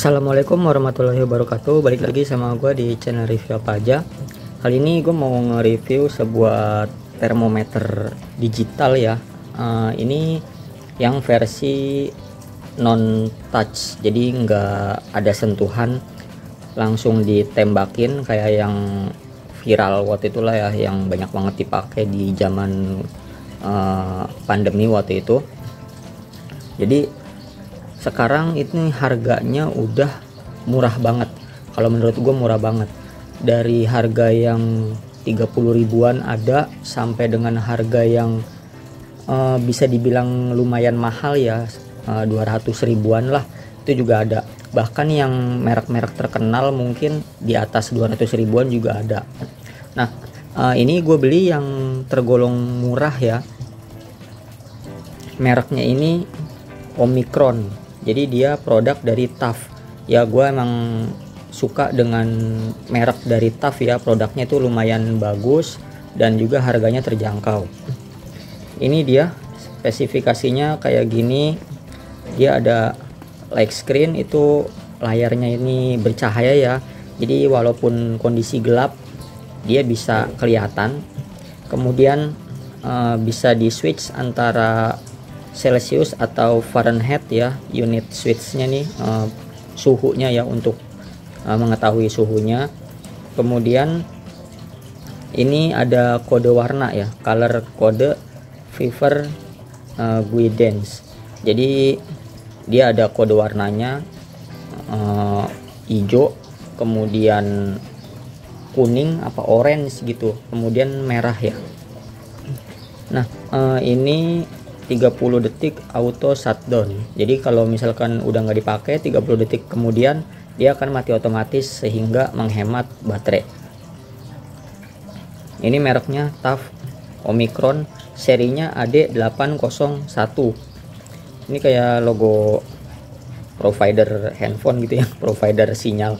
Assalamualaikum warahmatullahi wabarakatuh. Balik lagi sama gue di channel review apa aja. Kali ini gue mau nge-review sebuah termometer digital ya. Ini yang versi non touch, jadi nggak ada sentuhan, langsung ditembakin kayak yang viral waktu itulah ya, yang banyak banget dipakai di zaman pandemi waktu itu. Jadi sekarang ini harganya udah murah banget. Kalau menurut gue murah banget. Dari harga yang 30 ribuan ada sampai dengan harga yang bisa dibilang lumayan mahal ya, 200 ribuan lah, itu juga ada. Bahkan yang merek-merek terkenal mungkin di atas 200 ribuan juga ada. Nah, ini gue beli yang tergolong murah ya. Mereknya ini Omicron. Jadi dia produk dari TAF. Ya gue emang suka dengan merek dari TAF ya. Produknya itu lumayan bagus dan juga harganya terjangkau. Ini dia spesifikasinya kayak gini. Dia ada light screen, itu layarnya ini bercahaya ya. Jadi walaupun kondisi gelap dia bisa kelihatan. Kemudian bisa di switch antara Celsius atau Fahrenheit ya, unit switchnya nih, suhunya ya, untuk mengetahui suhunya. Kemudian ini ada kode warna ya, color kode fever guidance. Jadi dia ada kode warnanya, hijau, kemudian kuning apa orange gitu, kemudian merah ya. Nah, ini 30 detik auto shutdown. Jadi kalau misalkan udah nggak dipakai 30 detik kemudian dia akan mati otomatis sehingga menghemat baterai. Ini mereknya TAF Omicron, serinya AD801. Ini kayak logo provider handphone gitu ya, provider sinyal.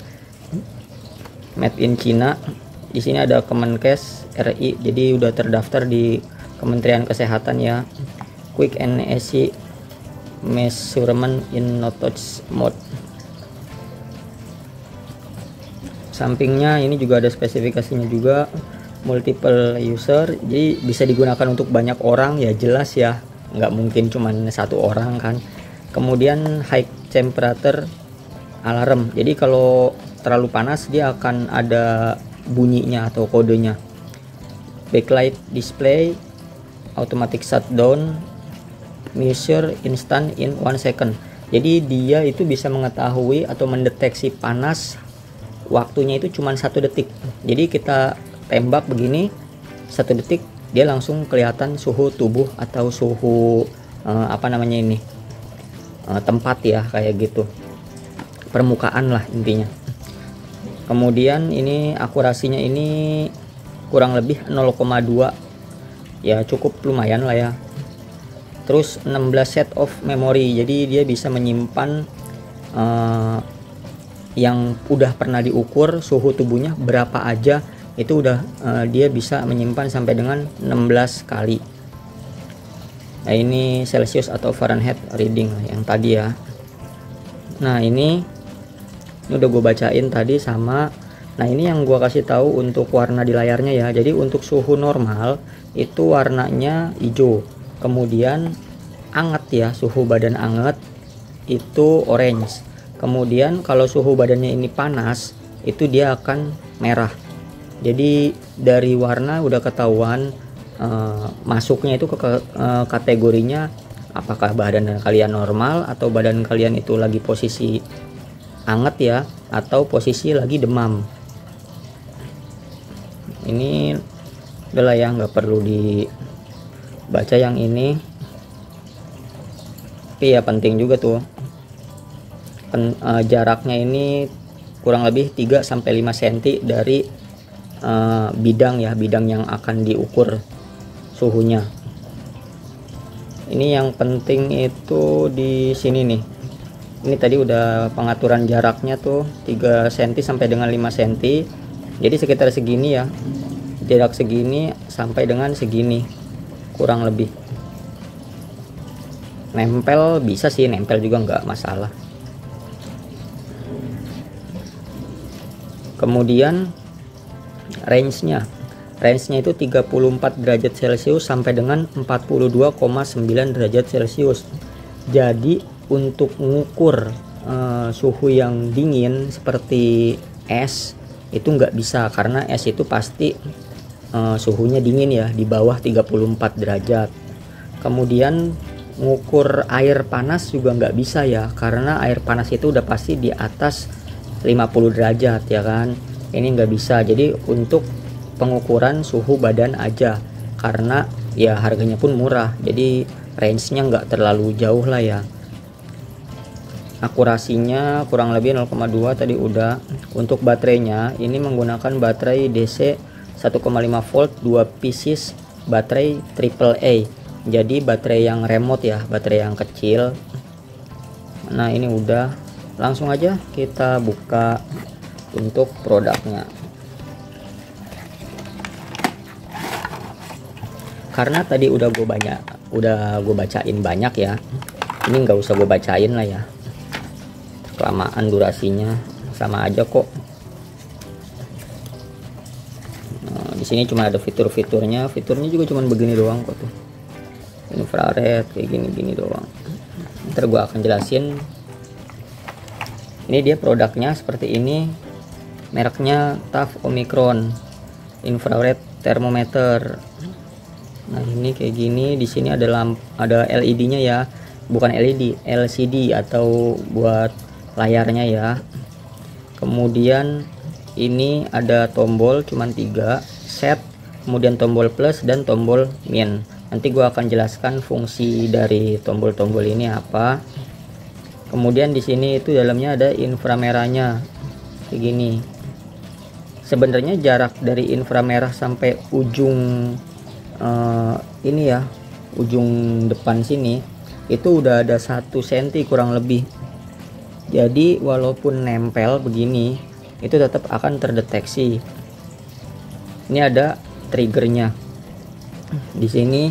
Made in China. Di sini ada Kemenkes RI, jadi udah terdaftar di Kementerian Kesehatan ya. Quick and easy measurement in no touch mode. Sampingnya ini juga ada spesifikasinya juga, multiple user, jadi bisa digunakan untuk banyak orang ya, jelas ya, nggak mungkin cuman satu orang kan. Kemudian high temperature alarm, jadi kalau terlalu panas dia akan ada bunyinya atau kodenya. Backlight display, automatic shutdown, measure instant in 1 second. Jadi dia itu bisa mengetahui atau mendeteksi panas, waktunya itu cuma 1 detik. Jadi kita tembak begini 1 detik, dia langsung kelihatan suhu tubuh atau suhu tempat ya, kayak gitu, permukaan lah intinya. Kemudian ini akurasinya ini kurang lebih 0,2 ya, cukup lumayan lah ya. Terus 16 set of memory, jadi dia bisa menyimpan yang udah pernah diukur suhu tubuhnya berapa aja, itu udah dia bisa menyimpan sampai dengan 16 kali. Nah ini Celsius atau Fahrenheit reading yang tadi ya. Nah ini udah gue bacain tadi sama. Nah ini yang gue kasih tahu untuk warna di layarnya ya. Jadi untuk suhu normal itu warnanya hijau. Kemudian anget ya, suhu badan anget itu orange. Kemudian kalau suhu badannya ini panas itu dia akan merah. Jadi dari warna udah ketahuan masuknya itu ke kategorinya apakah badan kalian normal atau badan kalian itu lagi posisi anget ya, atau posisi lagi demam. Ini adalah yang nggak perlu dibaca yang ini, tapi ya penting juga tuh. Jaraknya ini kurang lebih 3-5 cm dari bidang ya, bidang yang akan diukur suhunya. Ini yang penting itu di sini nih. Ini tadi udah pengaturan jaraknya tuh 3 cm sampai dengan 5 cm. Jadi sekitar segini ya, jarak segini sampai dengan segini kurang lebih. Nempel bisa sih, nempel juga nggak masalah. Kemudian range-nya itu 34 derajat Celcius sampai dengan 42,9 derajat Celcius. Jadi untuk mengukur suhu yang dingin seperti es itu nggak bisa, karena es itu pasti suhunya dingin ya, di bawah 34 derajat. Kemudian mengukur air panas juga nggak bisa ya, karena air panas itu udah pasti di atas 50 derajat ya kan. Ini nggak bisa. Jadi untuk pengukuran suhu badan aja, karena ya harganya pun murah, jadi range-nya nggak terlalu jauh lah ya. Akurasinya kurang lebih 0,2 tadi udah. Untuk baterainya ini menggunakan baterai DC 1,5 volt 2 pieces baterai AAA. Jadi baterai yang remote ya, baterai yang kecil. Nah ini udah, langsung aja kita buka untuk produknya. Karena tadi udah gue bacain banyak ya, ini nggak usah gue bacain lah ya, kelamaan durasinya, sama aja kok. Nah, di sini cuma ada fiturnya juga cuma begini doang kok tuh, infrared kayak gini doang. Ntar gue akan jelasin. Ini dia produknya seperti ini, mereknya TAF Omicron infrared thermometer. Nah ini kayak gini, di sini ada LED-nya ya, bukan LED, LCD atau buat layarnya ya. Kemudian ini ada tombol cuman 3 set, kemudian tombol plus dan tombol min. Nanti gua akan jelaskan fungsi dari tombol-tombol ini apa. Kemudian di sini itu dalamnya ada inframerahnya kayak gini. Sebenarnya jarak dari inframerah sampai ujung ini ya, ujung depan sini itu udah ada 1 cm kurang lebih. Jadi walaupun nempel begini itu tetap akan terdeteksi. Ini ada triggernya di sini.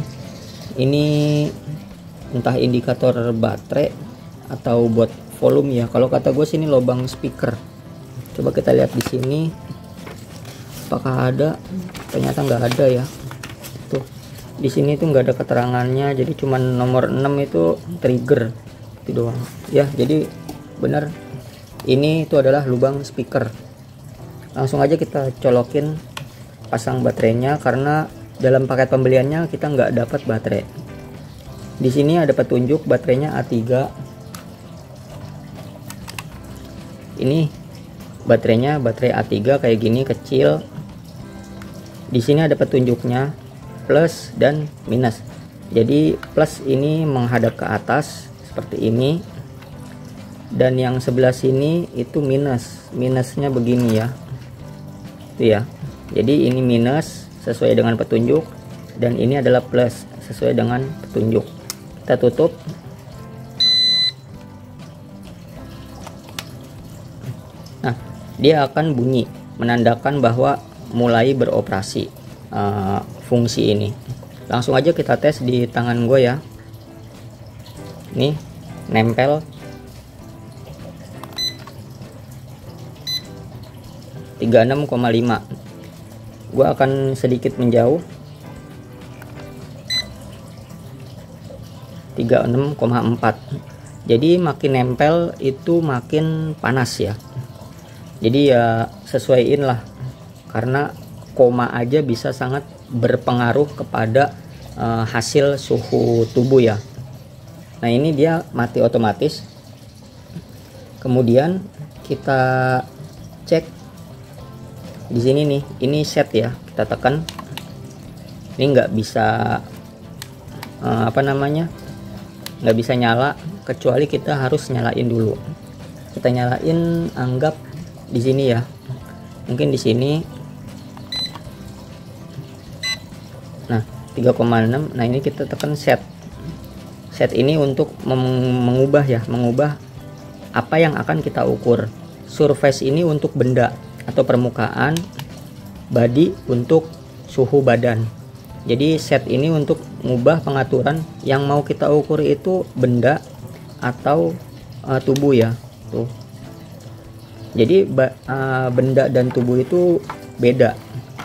Ini entah indikator baterai atau buat volume ya. Kalau kata gue sini lubang speaker. Coba kita lihat di sini apakah ada. Ternyata nggak ada ya. Tuh di sini tuh nggak ada keterangannya, jadi cuman nomor 6 itu trigger itu doang ya. Jadi benar ini itu adalah lubang speaker. Langsung aja kita colokin, pasang baterainya, karena dalam paket pembeliannya kita nggak dapat baterai. Di sini ada petunjuk baterainya A3. Ini baterainya baterai A3 kayak gini kecil. Di sini ada petunjuknya plus dan minus. Jadi plus ini menghadap ke atas seperti ini, dan yang sebelah sini itu minusnya begini ya, itu ya. Jadi ini minus sesuai dengan petunjuk, dan ini adalah plus sesuai dengan petunjuk. Kita tutup. Nah dia akan bunyi menandakan bahwa mulai beroperasi fungsi ini. Langsung aja kita tes di tangan gue ya. Nih nempel 36,5. Gue akan sedikit menjauh 36,4. Jadi makin nempel itu makin panas ya. Jadi ya sesuaiin lah, karena koma aja bisa sangat berpengaruh kepada hasil suhu tubuh ya. Nah ini dia mati otomatis. Kemudian kita cek di sini nih, ini set ya, kita tekan. Ini nggak bisa nggak bisa nyala kecuali kita harus nyalain dulu. Kita nyalain, anggap di sini ya, mungkin di sini. Nah 3,6. Nah ini kita tekan set ini untuk mengubah apa yang akan kita ukur. Surface ini untuk benda atau permukaan, body untuk suhu badan. Jadi set ini untuk mengubah pengaturan yang mau kita ukur itu benda atau tubuh ya. Tuh Jadi benda dan tubuh itu beda.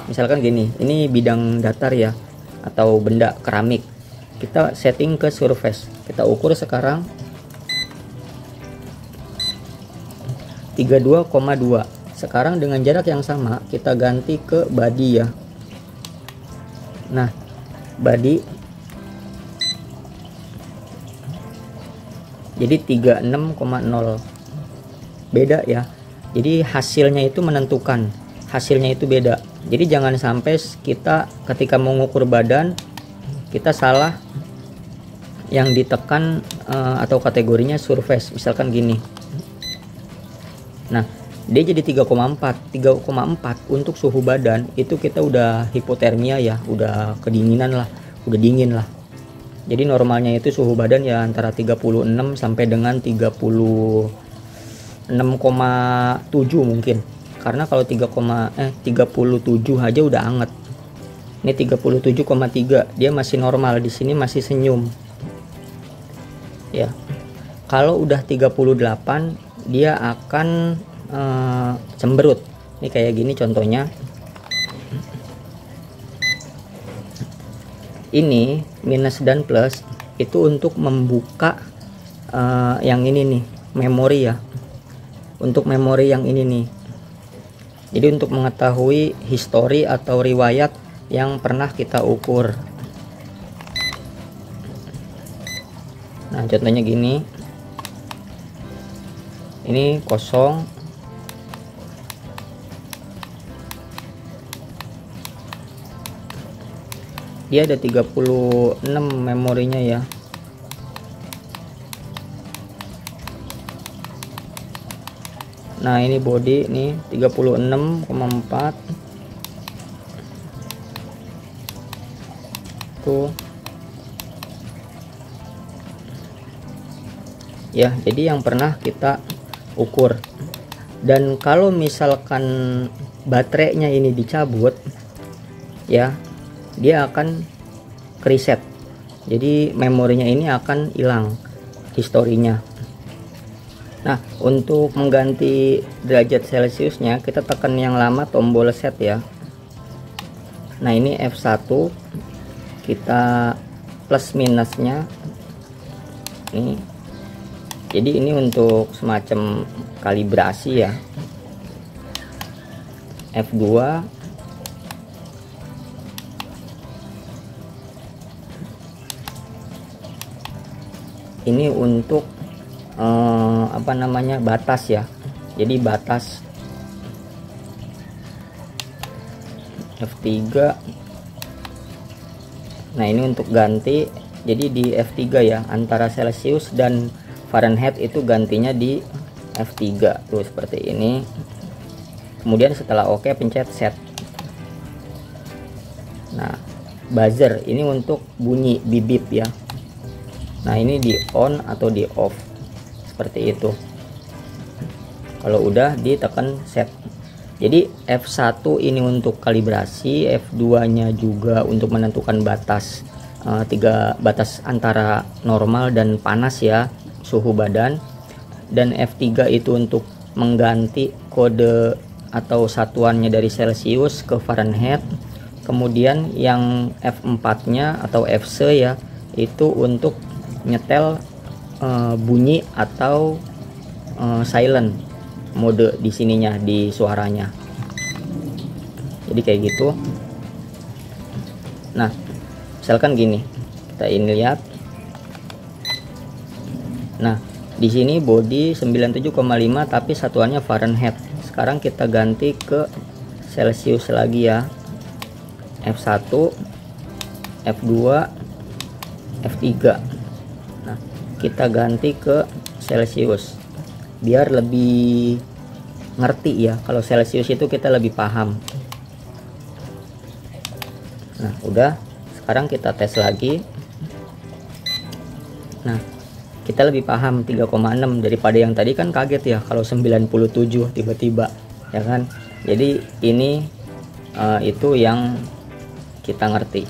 Misalkan gini, ini bidang datar ya, atau benda keramik. Kita setting ke surface, kita ukur sekarang 32,2. Sekarang dengan jarak yang sama kita ganti ke body ya. Nah, body jadi 36,0. Beda ya. Jadi hasilnya itu menentukan, hasilnya itu beda. Jadi jangan sampai kita ketika mengukur badan kita salah yang ditekan atau kategorinya surface, misalkan gini. Nah, dia jadi 3,4 untuk suhu badan itu kita udah hipotermia ya, udah kedinginan lah, udah dingin lah. Jadi normalnya itu suhu badan ya antara 36 sampai dengan 36,7 mungkin. Karena kalau 37 aja udah anget. Ini 37,3, dia masih normal, di sini masih senyum. Ya. Kalau udah 38 dia akan cemberut. Ini kayak gini contohnya. Ini minus dan plus itu untuk membuka yang ini nih, memori ya. Untuk memori yang ini nih. Jadi untuk mengetahui histori atau riwayat yang pernah kita ukur. Nah, contohnya gini. Ini kosong. Dia ada 36 memorinya ya. Nah, ini body nih 36,4 tuh ya. Jadi yang pernah kita ukur. Dan kalau misalkan baterainya ini dicabut ya, dia akan reset. Jadi memorinya ini akan hilang historinya. Nah, untuk mengganti derajat Celciusnya kita tekan yang lama tombol set ya. Nah, ini F1, kita plus minusnya ini. Jadi ini untuk semacam kalibrasi ya. F2, ini untuk apa namanya, batas ya. Jadi batas. F3. Nah, ini untuk ganti, jadi di F3 ya, antara Celcius dan Fahrenheit itu gantinya di F3 tuh seperti ini. Kemudian setelah oke pencet set. Nah, buzzer ini untuk bunyi bip ya. Nah, ini di on atau di off seperti itu. Kalau udah ditekan set. Jadi F1 ini untuk kalibrasi, F2 nya juga untuk menentukan batas batas antara normal dan panas ya, suhu badan. Dan F3 itu untuk mengganti kode atau satuannya dari Celcius ke Fahrenheit. Kemudian yang F4 nya atau FC ya, itu untuk nyetel bunyi atau silent mode di sininya, di suaranya. Jadi kayak gitu. Nah, misalkan gini, kita ini lihat. Nah, di sini body 97,5 tapi satuannya Fahrenheit. Sekarang kita ganti ke Celcius lagi ya. F1, F2, F3. Nah, kita ganti ke Celcius biar lebih ngerti ya. Kalau Celcius itu kita lebih paham. Nah, udah. Sekarang kita tes lagi. Nah, kita lebih paham 3,6 daripada yang tadi kan kaget ya kalau 97 tiba-tiba ya kan. Jadi ini itu yang kita ngerti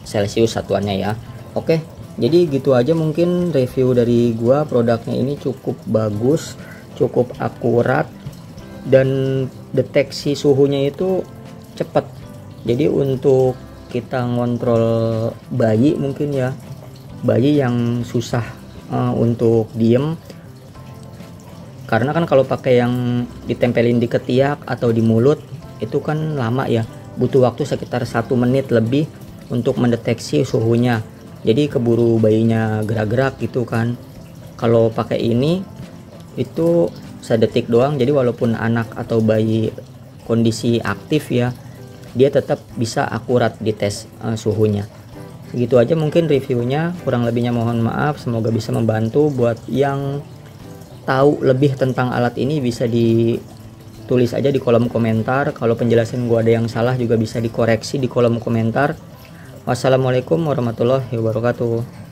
Celcius satuannya ya. Oke, jadi gitu aja mungkin review dari gua. Produknya ini cukup bagus, cukup akurat, dan deteksi suhunya itu cepat. Jadi untuk kita ngontrol bayi mungkin ya, bayi yang susah untuk diem, karena kan kalau pakai yang ditempelin di ketiak atau di mulut itu kan lama ya, butuh waktu sekitar 1 menit lebih untuk mendeteksi suhunya. Jadi keburu bayinya gerak-gerak gitu kan. Kalau pakai ini itu sedetik doang, jadi walaupun anak atau bayi kondisi aktif ya, dia tetap bisa akurat dites suhunya. Segitu aja mungkin reviewnya, kurang lebihnya mohon maaf. Semoga bisa membantu. Buat yang tahu lebih tentang alat ini bisa ditulis aja di kolom komentar. Kalau penjelasan gua ada yang salah juga bisa dikoreksi di kolom komentar. Wassalamualaikum warahmatullahi wabarakatuh.